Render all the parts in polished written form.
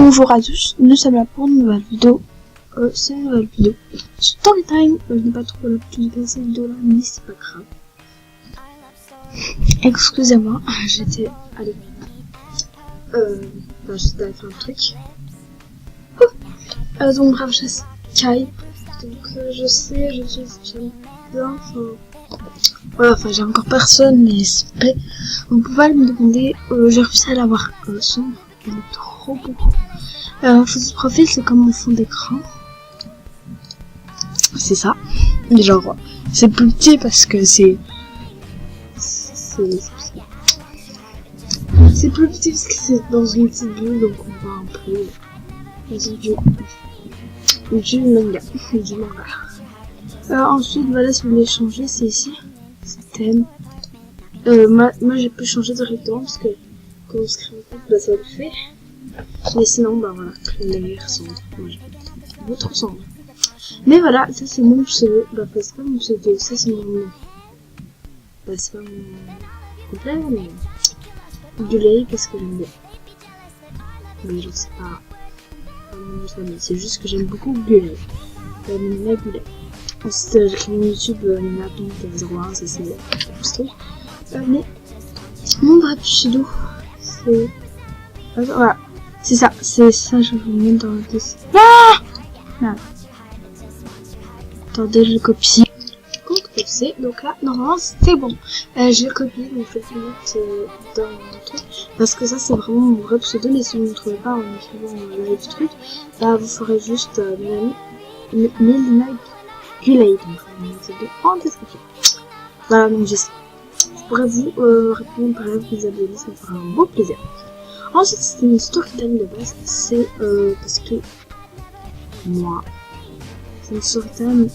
Bonjour à tous, nous sommes là pour une nouvelle vidéo. C'est une nouvelle vidéo Storytime. Je n'ai pas trop l'habitude de faire cette vidéo là, mais c'est pas grave. Excusez-moi, j'étais à l'école. J'étais à faire un truc. Donc bref, j'ai Skype. Donc je sais, j'utilise bien. Voilà, j'ai encore personne, mais c'est vous pouvez me demander. J'ai réussi à l'avoir sombre. Il est trop beau. Photo de profil, c'est comme mon fond d'écran. C'est ça. Mais genre, c'est plus petit parce que c'est plus petit parce que c'est dans une petite bulle, donc on voit un peu du manga. Du manga. Ensuite, voilà, si vous voulez changer, c'est ici. C'est thème. Moi j'ai pu changer directement parce que quand on se crée un compte, ça le fait. Mais sinon, voilà, les meilleurs sont votre sombre. Mais voilà, ça c'est mon pseudo. C'est pas mon pseudo, ça c'est mon nom. C'est pas mon complet, mais Gulay parce que j'aime bien. Mais je sais pas mon nom de famille, c'est juste que j'aime beaucoup Gulay. Nina Gulay. Ensuite, j'écris mon YouTube Nina Pink 01, ça c'est ce truc. Mais mon vrai pseudo, c'est. Voilà. C'est ça, je vous mets dans le dessin. Ah, attendez, je copie. CTRL-C, donc là, normalement, c'est bon. J'ai copié, donc je vais le mettre dans le truc. Parce que ça, c'est vraiment mon vrai pseudo, mais si vous ne trouvez pas en écrivant le truc, vous ferez juste Melina Gulay. Donc, je vais mettre en description. Voilà, donc j'ai ça. Je pourrais vous répondre par exemple, vous abonner, ça me fera un beau plaisir. Ensuite, c'est une storytime de base, c'est parce que moi, c'est une storytime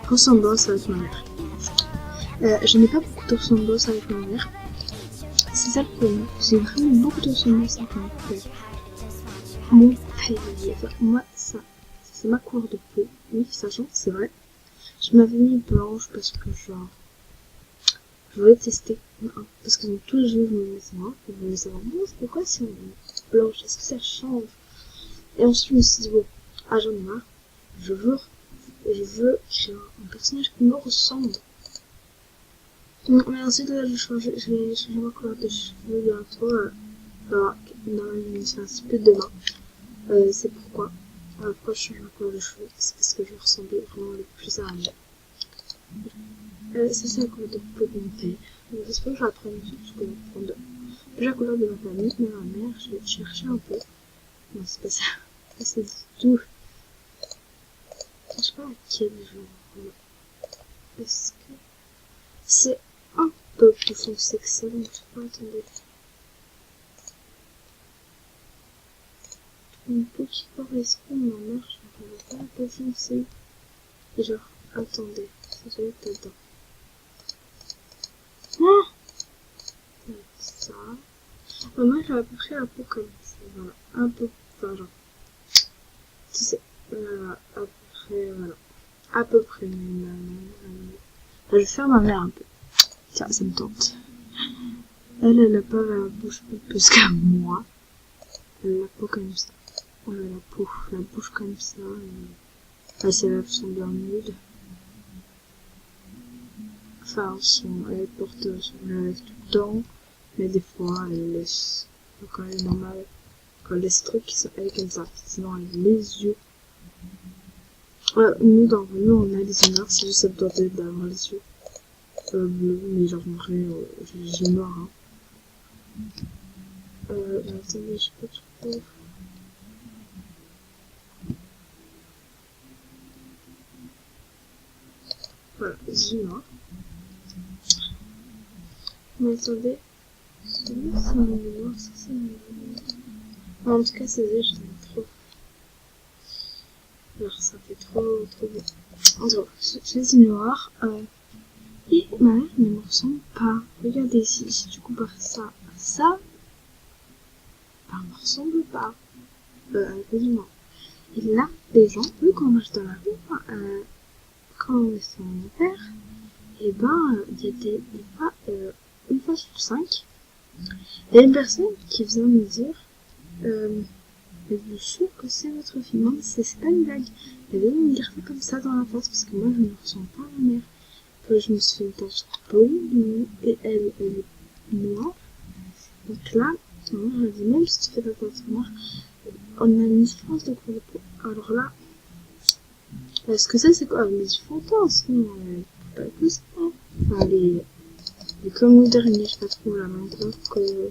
ressemblance avec ma mère. Je n'ai pas beaucoup de ressemblance avec ma mère, c'est ça le problème. J'ai vraiment beaucoup de ressemblance avec mon père. Mon père, moi, ça c'est ma couleur de peau, oui, ça change, c'est vrai. Je m'avais mis blanche parce que genre, je voulais tester, parce que tous les jours je me disais moi, je voulais savoir, bon, c'est quoi si on est blanche, est-ce que ça change? Et ensuite je me suis dit, bon, j'en ai marre, je veux créer un personnage qui me ressemble. Mais ensuite là, je vais changer ma couleur de cheveux bientôt, non, c'est un petit peu demain. C'est pourquoi je change ma couleur de cheveux, c'est parce que je ressemblais vraiment le plus à ma mère. Ça c'est la couleur de peau de mon père. J'espère que je vais apprendre parce que je vais prendre la couleur de ma famille, mais ma mère, je vais chercher un peu. Non, c'est pas ça. Ça c'est tout. Je sais pas à quel genre. Est-ce que c'est un peu plus foncé que ça, donc je sais pas, attendez. Une peau qui correspond à ma mère, je n'arrive pas à peu foncé. Genre, attendez, ça doit être dedans. Ça. Moi j'ai à peu près la peau comme ça, voilà, un peu, genre, tu sais, à peu près, je vais faire ma mère un peu, tiens, ça me tente. Elle a pas la bouche plus que moi, elle a la peau comme ça, elle a la bouche comme ça, ses lèvres sont bien nudes. Enfin, elle porte son lèvres tout le temps, mais des fois elle laisse, quand elle est normale, quand elle laisse des trucs qui sont elle comme ça, sinon elle a les yeux. Nous on a les yeux noirs, c'est juste ça doit être d'avoir les yeux bleus, mais genre en vrai, j'ai les yeux noirs. Attendez, je sais pas trop. Voilà, les yeux noirs. Mais attendez, c'est mon noir, ça c'est mon noir. En tout cas, ces yeux, je l'aime trop. Alors, ça fait trop beau. En tout cas, j'ai les yeux noirs. Et ma mère ne me ressemble pas. Regardez ici, si tu compares ça à ça, elle me ressemble pas. Évidemment. Et là, les gens, quand on marche dans la rue, quand on est sans mon père, et il y a des fois, une fois sur 5, il y a une personne qui vient me dire, êtes-vous sûr que c'est votre fille? Non, c'est pas une blague. Elle vient de me dire ça comme ça dans la face, parce que moi, je ne ressens pas la mère. Je me suis fait une tache blonde, et elle est noire. Donc là, moi, je dis, même si tu fais ta tache noire, on a une différence de couleur de peau. Alors là, ce que c'est quoi? Mais du fond de teint, sinon, pas que ça. Enfin, les comme le dernier, je sais pas trop, là, maintenant, que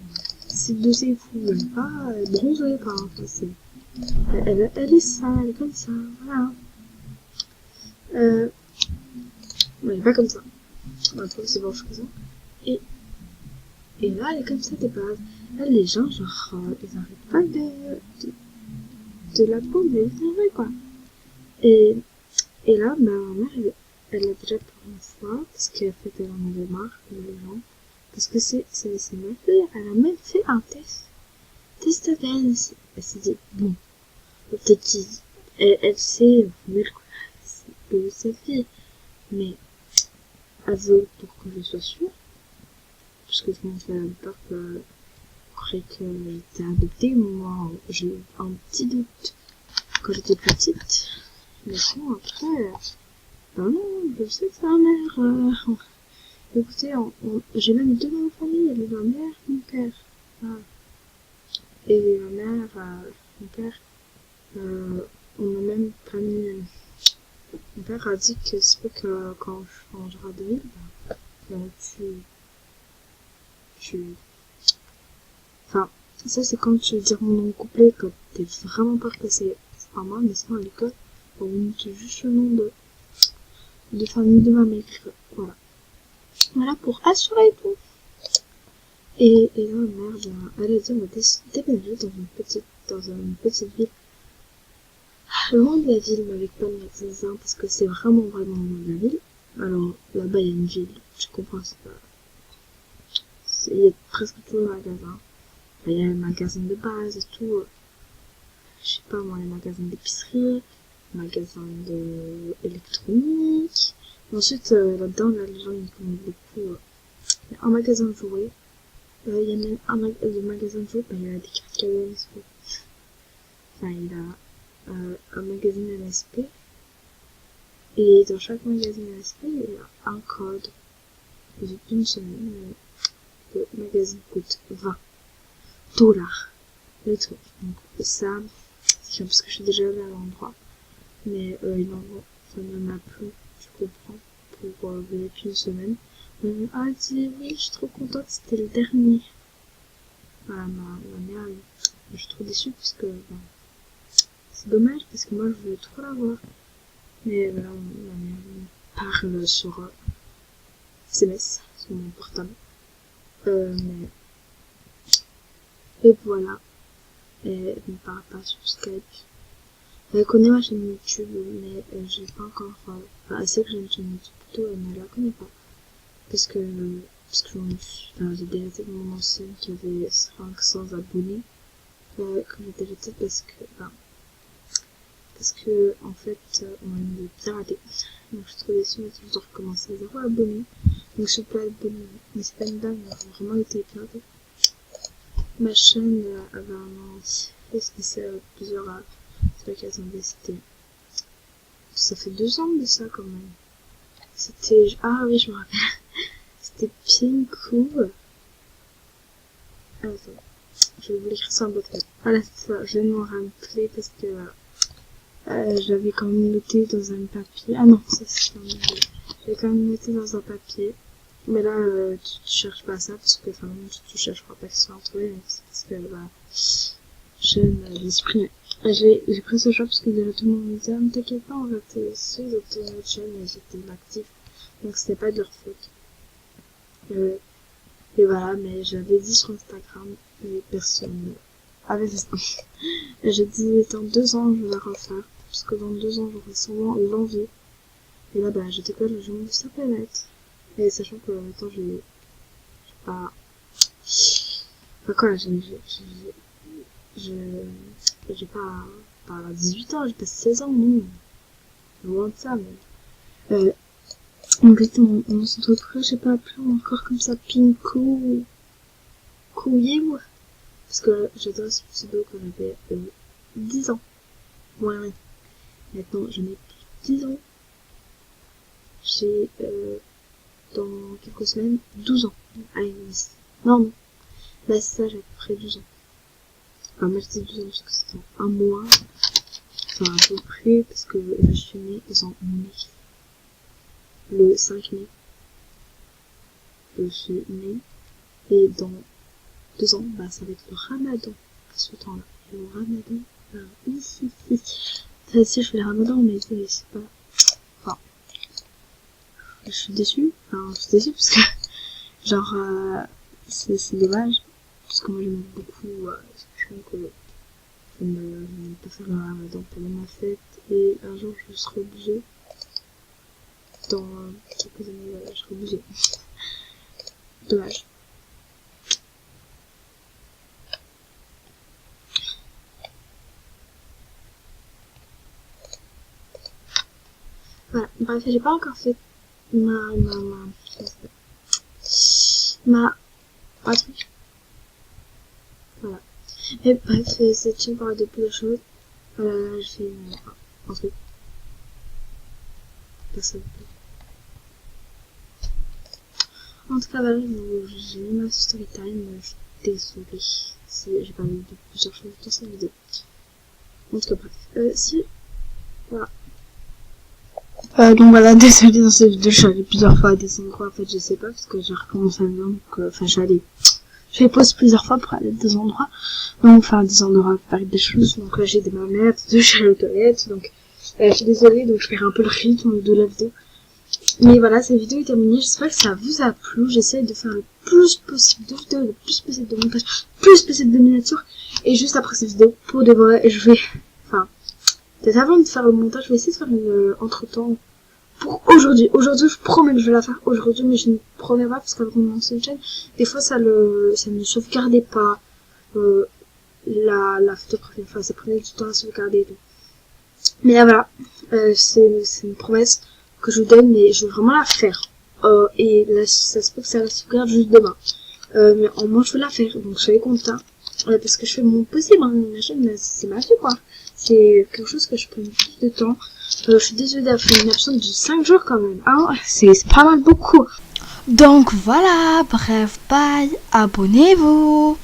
si le dossier vous veulent pas, bronzez pas, enfin, c'est, elle est sale, elle est comme ça, voilà. Ouais, pas comme ça. Après, c'est blanche que ça. Et là, elle est comme ça, de base. Là, les gens, genre, ils arrêtent pas de la peau, mais c'est vrai, quoi. Et là, bah, ma mère, elle a déjà pour une fois, parce qu'en fait, elle en avait marre, les gens. Parce que c'est ma fille, elle a même fait un test ADN. Elle s'est dit, bon, peut-être elle sait, mais c'est que sa fille. Mais, elle veut pour que je sois sûre. Parce que tout le monde fait peur que croyait que j'étais adoptée. Moi, j'ai eu un petit doute quand j'étais petite. Mais bon, après, ben non, je sais que c'est ma mère. Écoutez, j'ai même deux noms de famille, il y avait ma mère, mon père. Voilà. Et ma mère, mon père, on a même pas mis. Mon père a dit que c'est pas que quand je changerai de ville, enfin, ça c'est quand tu dis mon nom complet, quand t'es vraiment peur que c'est pas moi, mais sinon à l'école, on monte juste le nom de famille de ma mère. Voilà. Voilà pour assurer tout. Et là, ma mère, elle a dit, on va déménager dans une petite ville. Loin de la ville, mais avec pas de magasins, parce que c'est vraiment loin de la ville. Alors, là-bas, il y a une ville, je comprends, il y a presque tous les magasins. Il y a les magasins de base et tout. Je sais pas moi, les magasins d'épicerie, les magasins d'électronique. Ensuite, là-dedans, là, les gens, ils connaissent beaucoup. Il y a un magasin de jouets. Il y a même le magasin de jouets, il y a des cartes cadeaux. Enfin, il y a un magazine MSP. Et dans chaque magazine MSP, il y a un code. Et depuis une semaine, le magazine coûte $20 le truc. Donc ça, c'est chiant parce que je suis déjà allée à l'endroit. Mais il n'en a plus, tu comprends, pour depuis une semaine. Ah, dit oui, je suis trop contente, c'était le dernier. Voilà, ma mère, je suis trop déçue parce que c'est dommage parce que moi je voulais trop la voir. Mais voilà, ma mère parle sur SMS, sur mon portable. Mais et voilà. Et elle me parle pas sur Skype. Elle connaît ma chaîne YouTube, mais j'ai pas encore. Enfin, elle sait que j'ai une chaîne YouTube plutôt, mais elle la connaît pas. Parce que j'ai délaissé mon ancienne qui avait 500 abonnés. Que j'ai délaissé parce que en fait, on m'a piraté. Donc je suis trop déçue, mais je dois recommencer à 0 abonnés. Donc je suis pas abonnée, mais c'est pas une dingue, j'ai vraiment été piratée. Ma chaîne avait un nom spécial plusieurs c'est pas qu'elles ont décidé. Ça fait 2 ans de ça quand même. C'était, ah oui, je me rappelle. C'était Pinku. Attends, je vais vous l'écrire sur un bout de papier. Voilà, c'est ça, je vais m'en rappeler parce que j'avais quand même noté dans un papier. Ah non, ça c'est un j'avais quand même noté dans un papier. Mais là, tu cherches pas ça parce que, enfin, tu chercheras pas que ça soit retrouvé, c'est parce que, chaîne, j'ai supprimé. J'ai pris ce choix parce que déjà tout le monde me disait, ah, mais t'inquiète pas, on va te suivre dans notre chaîne et j'étais inactive. Donc c'était pas de leur faute. Et voilà, mais j'avais dit sur Instagram et personne avait fait ça. Et j'ai dit, dans 2 ans, je vais la refaire. Parce que dans 2 ans, j'aurai sûrement l'envie. Et là, j'ai découvert le jeu de sa planète. Et sachant que, en même temps, j'ai pas... Enfin quoi, j'ai pas 18 ans, j'ai pas 16 ans, non. Loin de ça, mais... en fait, mon centre de je sais pas, appeler encore comme ça, Pinku... Couillé, moi. Parce que j'adore ce pseudo que j'avais 10 ans. Ouais. Maintenant, j'en ai plus de 10 ans. J'ai, dans quelques semaines, 12 ans. Allez, non. Là, c'est ça, j'ai à peu près 12 ans. Enfin, moi, je dis 12 ans parce que c'était un mois. Enfin, à peu près, parce que je suis née en mai. Le 5 mai. Je suis née. Et dans 2 ans, bah, ça va être le ramadan. À ce temps-là. Et le ramadan, bah, ici. Ça, si, je fais le ramadan, mais c'est pas... Enfin, je suis déçue. Enfin, je suis déçue parce que, genre, c'est dommage. Parce que moi, j'aime beaucoup, sachant que je ne vais pas faire le ramadan pendant ma fête. Et un jour, je serai obligée. Dans quelques années, voilà, je serai obligée. Dommage. Voilà, bref, j'ai pas encore fait ma truc. Voilà. Mais bref, cette chaîne parle de plusieurs choses. Voilà, là, je fais un truc. Personne. En tout cas, voilà, j'ai mis ma story time. Je suis désolée. J'ai parlé de plusieurs choses dans cette vidéo. En tout cas, bref. Voilà. Donc voilà, désolée, dans cette vidéo, je suis allée plusieurs fois à des endroits, en fait, je sais pas, parce que j'ai recommencé à venir, donc, enfin, j'ai posé plusieurs fois pour aller à des endroits, donc, enfin, des endroits, faire des choses, donc là, j'ai des mammettes, je suis allée aux toilettes, donc, je suis désolée, donc, je perds un peu le rythme de la vidéo. Mais voilà, cette vidéo est terminée, j'espère que ça vous a plu, j'essaie de faire le plus possible de vidéos, le plus possible de montage, le plus possible de miniatures, et juste après cette vidéo, pour de vrai, je vais, enfin, peut-être avant de faire le montage, je vais essayer de faire une entre-temps pour aujourd'hui. Aujourd'hui, je promets que je vais la faire aujourd'hui, mais je ne promets pas parce qu'avant de lancer une chaîne, des fois ça ne sauvegardait pas la photographie. Enfin, ça prenait du temps à sauvegarder et tout. Mais là, voilà, c'est une promesse que je vous donne, mais je veux vraiment la faire. Et là, ça se peut que ça la sauvegarde juste demain. Mais en moins, je veux la faire, donc soyez contents. Parce que je fais mon possible, hein. La chaîne, c'est ma vie, quoi. C'est quelque chose que je prends plus de temps. Je suis désolée d'avoir fait une absence de 5 jours quand même. Hein, c'est pas mal beaucoup. Donc voilà, bref, bye, abonnez-vous.